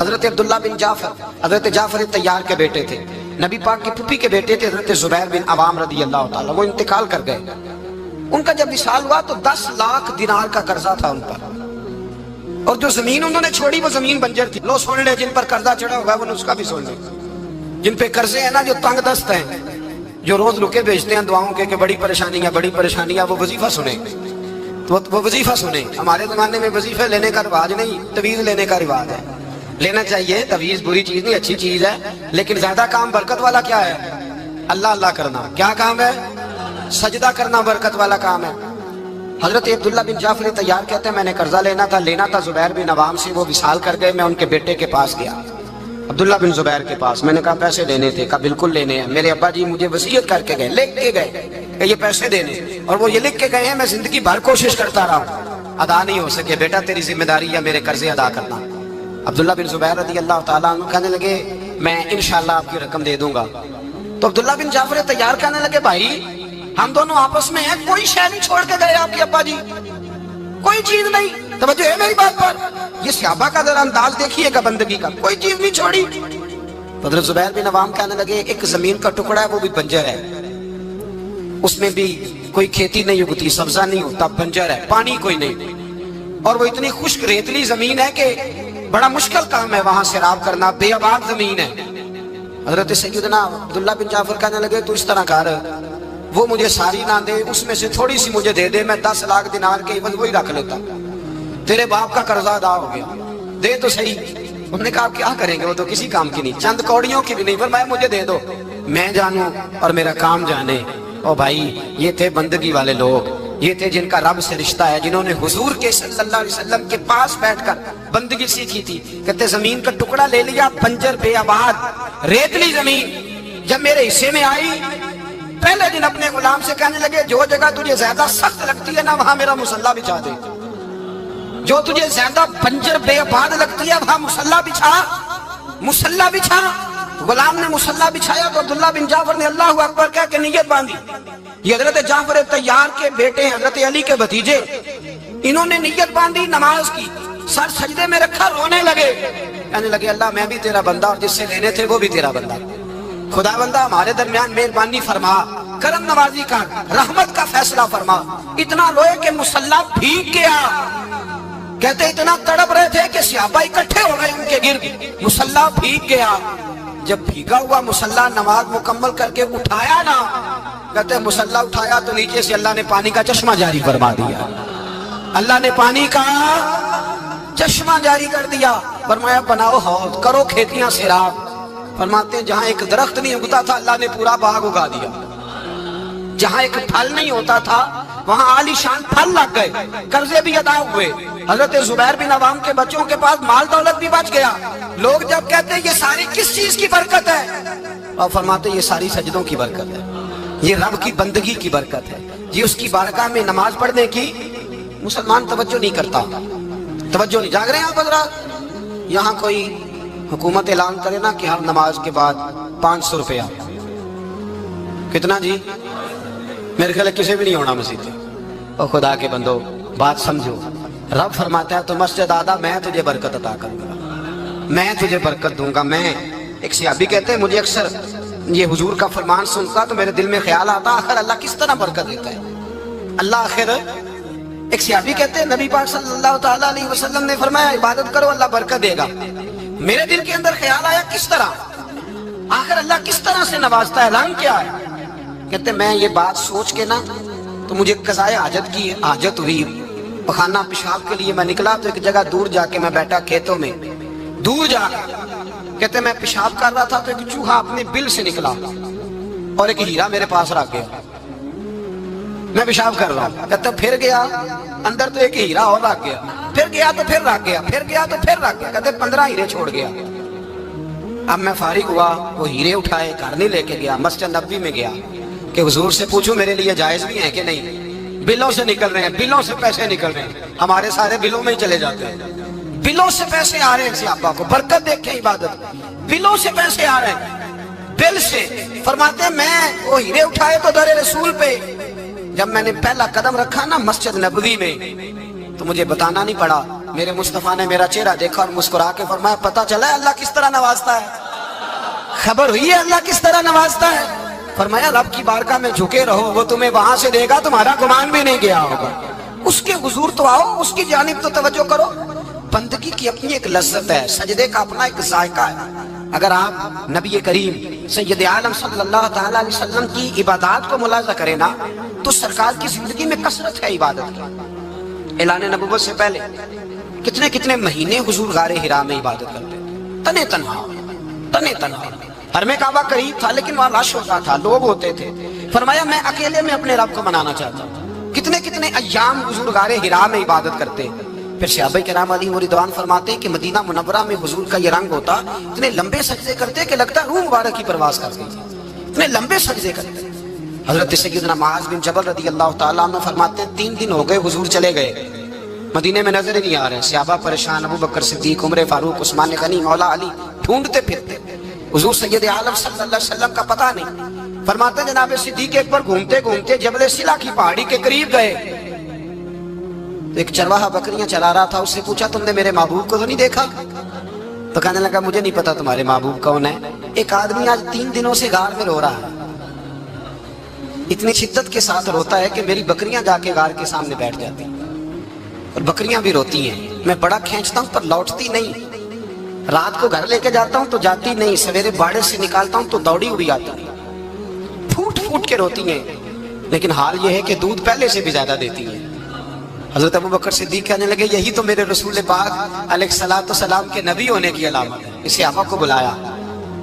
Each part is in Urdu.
حضرت عبداللہ بن جعفر حضرت جعفر تیار کے بیٹے تھے، نبی پاک کی پھوپھی کے بیٹے تھے حضرت زبیر بن عوام رضی اللہ تعالیٰ، وہ انتقال کر گئے۔ ان کا جب وصال ہوا تو 10 لاکھ دینار کا قرضہ تھا ان پر، اور جو زمین انہوں نے چھوڑی وہ زمین بنجر تھی۔ لو سن لے، جن پر قرضہ چڑھا ہوگا وہ اس کا بھی سن لے، جن پہ قرضے ہیں نا، جو تنگ دست ہیں، جو روز رکے بھیجتے ہیں دعاؤں کے کہ بڑی پریشانی ہے بڑی پریشانی ہے، وہ وظیفہ سنیں، تو وہ وظیفہ سنیں۔ ہمارے زمانے میں وظیفے لینے کا رواج نہیں، تویز لینے کا رواج ہے۔ لینا چاہیے، تویز بری چیز نہیں، اچھی چیز ہے، لیکن زیادہ کام برکت والا کیا ہے؟ اللہ اللہ کرنا۔ کیا کام ہے؟ سجدہ کرنا برکت والا کام ہے۔ حضرت عبداللہ بن جعفر تیار کہتے ہیں میں نے قرضہ لینا تھا زبیر بن عوام سے، وہ وصال کر گئے۔ میں ان کے بیٹے کے پاس گیا، عبداللہ بن زبیر کے پاس۔ میں نے کہا پیسے لینے تھے، کہا بالکل لینے ہیں، میرے ابا جی مجھے وصیت کر کے گئے، لکھ کے گئے کہ یہ پیسے دینے، اور وہ یہ لکھ کے گئے ہیں، میں زندگی بھر کوشش کرتا رہا ہوں، ادا نہیں ہو سکے، بیٹا تیری ذمہ داری ہے میرے قرضے ادا کرنا۔ عبداللہ بن زبیر رضی اللہ تعالیٰ عنہ کہنے لگے میں انشاءاللہ آپ کی رقم دے دوں گا۔ تو عبداللہ بن جعفر تیار کہنے لگے بھائی ہم دونوں آپس میں ہیں، کوئی شے نہیں چھوڑ کے گئے آپ کے ابا جی، کوئی چیز نہیں۔ توجہ ہے میری بات پر؟ یہ صحابہ کا ذرا انداز دیکھیے گا بندگی کا، کوئی چیز نہیں چھوڑی۔ حضرت زبیر بن عوام کہنے لگے ایک زمین کا ٹکڑا ہے وہ بھی بنجر ہے، اس میں بھی کوئی کھیتی نہیں اگتی، سبزہ نہیں ہوتا، بنجر ہے، پانی کوئی نہیں، اور وہ اتنی خشک ریتلی زمین ہے کہ بڑا مشکل کام ہے وہاں سیراب کرنا، بے آباد زمین ہے۔ حضرت سیدنا عبداللہ بن جعفر کہنے لگے تو اس طرح کر، وہ مجھے ساری نہ دے، اس میں سے تھوڑی سی مجھے دے دے، میں 10 لاکھ دینار کے عوض وہی رکھ لیتا، تیرے باپ کا قرضہ ادا ہو گیا، دے تو صحیح۔ انہوں نے کہا کیا کریں گے، وہ تو کسی کام کی نہیں، چند کوڑیوں کی بھی نہیں، فرمایا مجھے دے دو، میں جانوں اور میرا کام جانے۔ او بھائی یہ تھے بندگی والے لوگ، یہ تھے جن کا رب سے رشتہ ہے، جنہوں نے حضور کے صلی اللہ علیہ وسلم کے پاس بیٹھ کر بندگی سیکھی تھی۔ کہتے زمین کا ٹکڑا لے لیا، بنجر بے آباد ریتلی زمین، جب میرے حصے میں آئی پہلے دن اپنے غلام سے کہنے لگے جو جگہ تجھے زیادہ سخت لگتی ہے نا وہاں میرا مصلی بچھا دے، جو تجھے زیادہ بنجر بے آباد لگتی ہے وہاں مصلی بچھا، مصلی بچھا۔ غلام نے مصلی بچھایا تو عبداللہ بن جعفر نے اللہ اکبر کہہ کے نیت باندھی۔ یہ حضرت جعفر تیار کے بیٹے حضرت علی کے بھتیجے، انہوں نے نیت باندھی، نماز کی، سر سجدے میں رکھا، رونے لگے، کہنے لگے اللہ میں بھی تیرا بندہ اور جس سے لینے تھے وہ بھی تیرا بندہ، خدا بندہ ہمارے درمیان مہربانی فرما، کرم نوازی کا، رحمت کا فیصلہ فرما۔ اتنا روئے کہ مصلی بھیگ گیا، کہتے اتنا تڑپ رہے تھے کہ صحابہ اکٹھے ہو گئے ان کے گرد، مصلی بھیگ گیا۔ جب بھیگا ہوا مصلی نماز مکمل کر کے اٹھایا نا، کہتے مصلی اٹھایا تو نیچے سے اللہ نے پانی کا چشمہ جاری فرما دیا، اللہ نے پانی کا چشمہ جاری کر دیا، فرمایا بناؤ حوض، کرو کھیتیاں سیراب۔ فرماتے ہیں جہاں ایک درخت نہیں اگتا تھا اللہ نے پورا باغ اگا دیا، جہاں ایک پھل نہیں ہوتا تھا وہاں عالی شان پھل لگ گئے، قرضے بھی ادا ہوئے۔ حضرت زبیر بن عوام کے بچوں کے پاس مال دولت بھی بچ گیا۔ لوگ جب کہتے ہیں یہ ساری کس چیز کی برکت ہے، اور فرماتے ہیں یہ ساری سجدوں کی برکت ہے، یہ رب کی بندگی کی برکت ہے، یہ اس کی بارگاہ میں نماز پڑھنے کی۔ مسلمان توجہ نہیں کرتا، توجہ نہیں۔ جاگ رہے ہیں آپ حضرات؟ یہاں کوئی حکومت اعلان کرے نا کہ ہر نماز کے بعد 500 روپیہ، کتنا جی؟ میرے خیال کسی بھی نہیں ہونا مسجد میں۔ اور خدا کے بندو بات سمجھو، رب فرماتا ہے تو مسجد آدھا میں تجھے برکت عطا کروں گا، میں تجھے برکت دوں گا۔ میں ایک صحابی کہتے ہیں مجھے اکثر یہ حضور کا فرمان سنتا تو میرے دل میں خیال آتا آخر اللہ کس طرح برکت دیتا ہے اللہ آخر۔ ایک صحابی کہتے ہیں نبی پاک صلی اللہ تعالیٰ علیہ وسلم نے فرمایا عبادت کرو اللہ برکت دے گا۔ میرے دل کے اندر خیال آیا کس طرح، آخر اللہ کس طرح سے نوازتا ہے، اعلان کیا ہے؟ کہتے ہیں میں یہ بات سوچ کے نا تو مجھے قضائے حاجت کی حاجت ہوئی، پخانہ پیشاب کے لیے میں نکلا تو ایک جگہ دور جا کے میں بیٹھا کھیتوں میں، دور جا کے کہتے ہیں میں پیشاب کر رہا تھا تو ایک چوہا اپنے بل سے نکلا اور ایک ہیرا میرے پاس رکھ گیا، میں پیشاب کر رہا ہوں، کہتے پھر گیا اندر تو ایک ہیرا اور رکھ گیا، پھر گیا تو پھر رکھ گیا، پھر گیا تو پھر رکھ گیا، کہتے 15 ہیرے چھوڑ گیا۔ اب میں فارغ ہوا، وہ ہیرے اٹھائے گھر نہیں لے کے گیا، مسجد نبوی میں گیا کہ حضور سے پوچھوں میرے لیے جائز بھی ہے کہ نہیں، بلوں سے نکل رہے ہیں، بلوں سے پیسے نکل رہے ہیں، ہمارے سارے بلوں میں ہی چلے جاتے ہیں، بلوں سے پیسے آ رہے ہیں صحابہ کو، برکت دیکھیں عبادت، بلوں سے پیسے آ رہے ہیں، بل سے۔ فرماتے ہیں میں وہ ہیرے اٹھائے تو در رسول پہ، جب میں نے پہلا قدم رکھا نا مسجد نبوی میں تو مجھے بتانا نہیں پڑا میرے مصطفیٰ نے میرا چہرہ دیکھا اور مسکرا کے فرمایا پتہ چلا ہے اللہ کس طرح نوازتا ہے؟ خبر ہوئی ہے اللہ کس طرح نوازتا ہے؟ فرمایا رب کی بارگاہ میں جھکے رہو، وہ تمہیں وہاں سے دے گا تمہارا گمان بھی نہیں گیا ہوگا۔ اس کے حضور تو آؤ، اس کی جانب تو توجہ کرو۔ بندگی کی اپنی ایک لذت ہے، سجدے کا اپنا ایک ذائقہ ہے۔ اگر آپ نبی کریم سید عالم صلی اللہ تعالیٰ علیہ وسلم کی عبادات کو ملاحظہ کریں نا تو سرکار کی زندگی میں کثرت ہے عبادت کی۔ اعلان نبوت سے پہلے کتنے کتنے مہینے حضور غار حرا میں عبادت کرتے تھے، تنے تنہا۔ حرم کعبہ قریب تھا لیکن وہاں رش ہوتا تھا، لوگ ہوتے تھے۔ فرمایا میں اکیلے میں اپنے رب کو منانا چاہتا ہوں۔ کتنے کتنے ایام حضور غار حرا میں عبادت کرتے۔ پھر صحابہ کرام علیہم رضوان فرماتے ہیں کہ مدینہ منورہ میں حضور کا یہ رنگ ہوتا، اتنے لمبے سجدے کرتے کہ لگتا روح مبارک کی پرواز کرتے، اتنے لمبے سجدے کرتے۔ حضرت سیدنا معاذ بن جبل رضی اللہ تعالیٰ عنہ فرماتے ہیں 3 دن ہو گئے حضور چلے گئے، مدینے میں نظر ہی نہیں آ رہے۔ صحابہ پریشان، ابو بکر صدیق، عمر فاروق، عثمان غنی، مولا علی ڈھونڈتے پھرتے، حضور سید عالم صلی اللہ علیہ وسلم کا پتہ نہیں۔ فرماتے ہیں جناب صدیق ایک بار گھومتے گھومتے جبل سلا کی پہاڑی کے قریب گئے تو ایک چرواہا بکریاں چلا رہا تھا، اس سے پوچھا تم نے میرے محبوب کو تو نہیں دیکھا؟ تو کہنے لگا مجھے نہیں پتا تمہارے محبوب کون ہے۔ ایک آدمی آج 3 دنوں سے غار میں رو رہا ہے، اتنی شدت کے ساتھ روتا ہے کہ میری بکریاں جا کے غار کے سامنے بیٹھ جاتی اور بکریاں بھی روتی ہیں، میں بڑا کھینچتا ہوں پر لوٹتی نہیں، رات کو گھر لے کے جاتا ہوں تو جاتی نہیں، سویرے باڑے سے نکالتا ہوں تو دوڑی ہوئی آتی، پھوٹ پھوٹ کے روتی ہیں، لیکن حال یہ ہے کہ دودھ پہلے سے بھی زیادہ دیتی ہیں۔ حضرت ابو بکر صدیق کہنے لگے یہی تو میرے رسول پاک علیہ الصلوۃ والسلام کے نبی ہونے کی علامت ہے۔ اس صحابہ کو بلایا،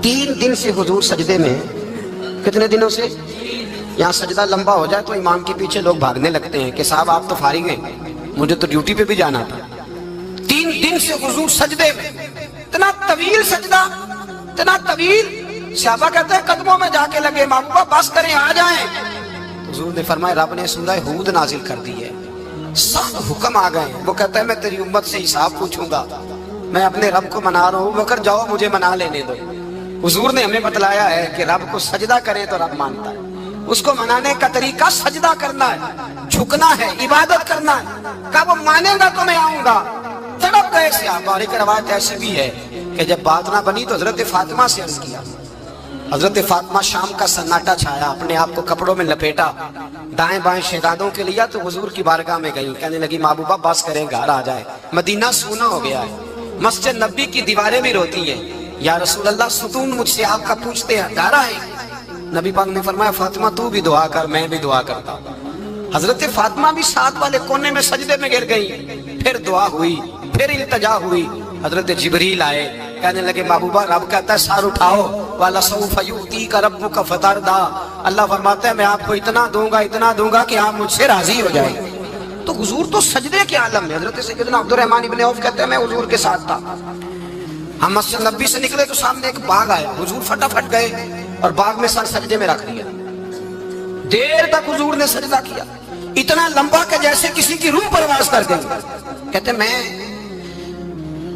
3 دن سے حضور سجدے میں، کتنے دنوں سے؟ یہاں سجدہ لمبا ہو جائے تو امام کے پیچھے لوگ بھاگنے لگتے ہیں کہ صاحب آپ تو فارغ ہیں، مجھے تو ڈیوٹی پہ بھی جانا تھا۔ 3 دن سے حضور سجدے میں، اتنا طویل سجدہ، اتنا طویل۔ صحابہ کہتے ہیں قدموں میں جا کے لگے، محبوبہ بس کریں آ جائیں۔ حضور نے فرمایا رب نے سورہ ہود نازل کر دی ہے، سخت حکم آ گئے ہیں۔ وہ کہتا ہے میں تیری امت سے حساب پوچھوں گا، میں اپنے رب کو منا رہا ہوں، بکر جاؤ مجھے منا لینے دو۔ حضور نے ہمیں بتلایا ہے کہ رب کو سجدہ کرے تو رب مانتا ہے، اس کو منانے کا طریقہ سجدہ کرنا ہے، جھکنا ہے، عبادت کرنا ہے۔ کہا وہ مانے گا تو میں آؤں گا، تڑپ گئے صحابہ۔ اور ایک روایت ایسی بھی ہے کہ جب بات نہ بنی تو حضرت فاطمہ سے عرض کیا۔ حضرت فاطمہ شام کا سناٹا چھایا، اپنے آپ کو کپڑوں میں لپیٹا، دائیں بائیں شہزادوں کے لیا تو حضور کی بارگاہ میں گئی، کہنے لگی محبوبہ بس کریں گھر آ جائے، مدینہ سونا ہو گیا ہے، مسجد نبی کی دیواریں بھی روتی ہیں، یا رسول اللہ ستون مجھ سے آپ کا پوچھتے ہیں گھر آئے۔ نبی پاک نے فرمایا فاطمہ تو بھی دعا کر، میں بھی دعا کرتا ہوں۔ حضرت فاطمہ بھی ساتھ والے کونے میں سجدے میں گر گئی، پھر دعا ہوئی، پھر التجا ہوئی۔ حضرت جبریل آئے، کہنے لگے محبوبہ رب کہتا ہے سار اٹھاؤ، وَلَسَوْفَ يُؤْتِيكَ رَبُّكَ فَتَرْضَىٰ، اللہ فرماتا ہے میں آپ کو اتنا دوں گا کہ آپ مجھ سے راضی ہو جائیں۔ تو حضور تو سجدے کے عالم میں۔ حضرت سیدنا عبد الرحمن ابن عوف کہتے ہیں میں حضور کے ساتھ تھا، ہم مسجد نبی سے نکلے تو سامنے ایک باغ آیا، حضور فٹافٹ گئے اور باغ میں سر سجدے میں رکھ دیا، دیر تک حضور نے سجدہ کیا، اتنا لمبا کہ جیسے کسی کی روح پرواز کر گئی۔ کہتے میں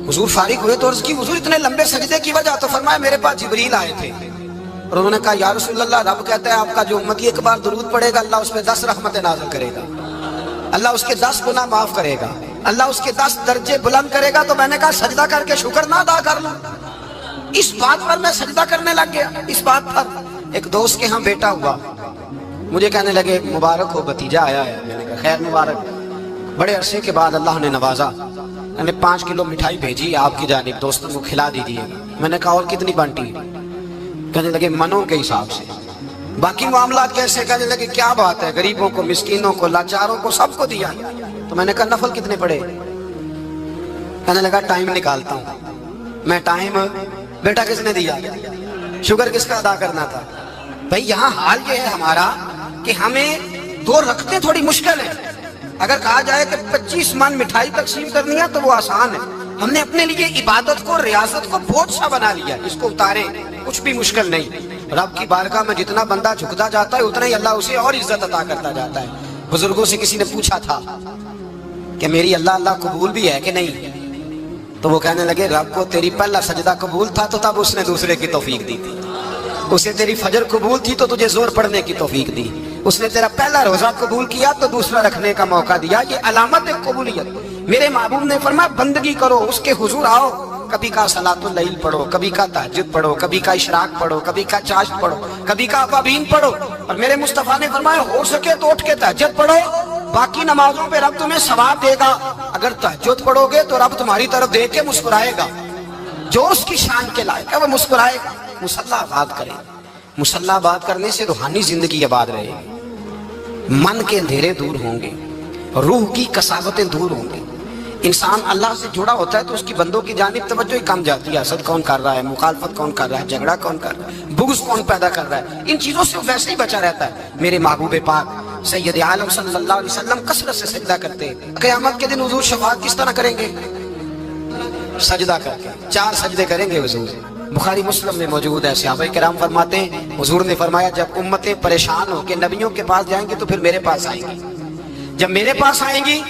حضور فارغ ہوئے تو عرض کی حضور اتنے لمبے سجدے کی وجہ؟ تو فرمایا میرے پاس جبریل آئے تھے اور انہوں نے کہا یا رسول اللہ رب کہتا ہے آپ کا جو امتی ایک بار درود پڑھے گا اللہ اس پہ 10 رحمتیں نازل کرے گا، اللہ اس کے 10 گناہ معاف کرے گا، اللہ اس کے 10 درجے بلند کرے گا۔ تو میں نے کہا سجدہ کر کے شکر نہ ادا کر لوں؟ اس بات پر میں سجدہ کرنے لگ گیا۔ اس بات پر ایک دوست کے ہاں بیٹا ہوا، مجھے کہنے لگے مبارک ہو بھتیجا آیا ہے، میں نے کہا خیر مبارک۔ بڑے عرصے کے بعد اللہ نے نوازا، میں نے 5 کلو مٹھائی بھیجی آپ کی جانب، دوستوں کو کھلا دیجیے۔ میں نے کہا اور کتنی بانٹی؟ کہنے لگے منوں کے حساب سے۔ باقی معاملات کیسے؟ کہنے لگے کیا بات ہے، غریبوں کو، مسکینوں کو، لاچاروں کو، سب کو دیا۔ تو میں نے کہا نفل کتنے پڑے؟ کہنے لگا ٹائم نکالتا ہوں میں۔ ٹائم بیٹا کس نے دیا؟ شکر کس کا ادا کرنا تھا؟ بھائی یہاں حال یہ ہے ہمارا کہ ہمیں 2 رکھتے تھوڑی مشکل ہے۔ اگر کہا جائے کہ 25 من مٹھائی تقسیم کرنی ہے تو وہ آسان ہے، ہم نے اپنے لیے عبادت کو، ریاضت کو بہت سا بنا لیا، اس کو اتارے کچھ بھی مشکل نہیں۔ رب کی بارگاہ میں جتنا بندہ جھکتا جاتا ہے اتنا ہی اللہ اسے اور عزت عطا کرتا جاتا ہے۔ بزرگوں سے کسی نے پوچھا تھا کہ میری اللہ قبول بھی ہے کہ نہیں؟ تو وہ کہنے لگے رب کو تیری پہلا سجدہ قبول تھا تو تب اس نے دوسرے کی توفیق دی تھی، اسے تیری فجر قبول تھی تو تجھے زور پڑھنے کی توفیق دی، اس نے تیرا پہلا روزہ قبول کیا تو دوسرا رکھنے کا موقع دیا۔ یہ علامت ہے قبولیت۔ میرے محبوب نے فرمایا بندگی کرو، اس کے حضور آؤ، کبھی کا صلاۃ اللیل پڑھو، کبھی کا تہجد پڑھو، کبھی کا اشراق پڑھو، کبھی کا چاشت پڑھو، کبھی کا اوابین پڑھو۔ اور میرے مصطفیٰ نے فرمایا ہو سکے تو اٹھ کے تہجد پڑھو، باقی نمازوں پہ رب تمہیں ثواب دے گا۔ اگر تہجد پڑھو گے تو رب تمہاری طرف دیکھ کے مسکرائے گا، جو اس کی شان کے لائق ہے وہ مسکرائے گا۔ مصلی آباد کریں، مصلی آباد کرنے سے روحانی زندگی آباد رہے گی، من کے اندھیرے دور ہوں گے، روح کی کساوتیں دور ہوں گی۔ انسان اللہ سے جڑا ہوتا ہے تو اس کی بندوں کی جانب توجہ ہی کم جاتی ہے، حسد کون کر رہا ہے، مخالفت کون کر رہا ہے، جھگڑا کون کر رہا ہے، بغض کون پیدا کر رہا ہے، ان چیزوں سے ویسے ہی بچا رہتا ہے۔ میرے محبوب پاک سید عالم صلی اللہ علیہ وسلم کثرت سے سجدہ کرتے ہیں۔ قیامت کے دن حضور شفاعت کس طرح کریں گے؟ سجدہ کر کے 4 سجدے کریں گے حضور۔ بخاری مسلم میں موجود ہے، صحابہ کرام فرماتے ہیں حضور نے فرمایا جب امتیں پریشان ہو کے نبیوں کے پاس جائیں گے تو پھر میرے پاس آئیں گی، جب میرے پاس آئیں گی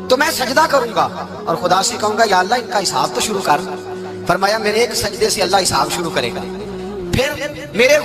تو میں سجدہ کروں گا اور خدا سے کہوں گا یا اللہ ان کا حساب تو شروع کر۔ فرمایا میرے ایک سجدے سے اللہ حساب شروع کرے گا، پھر میرے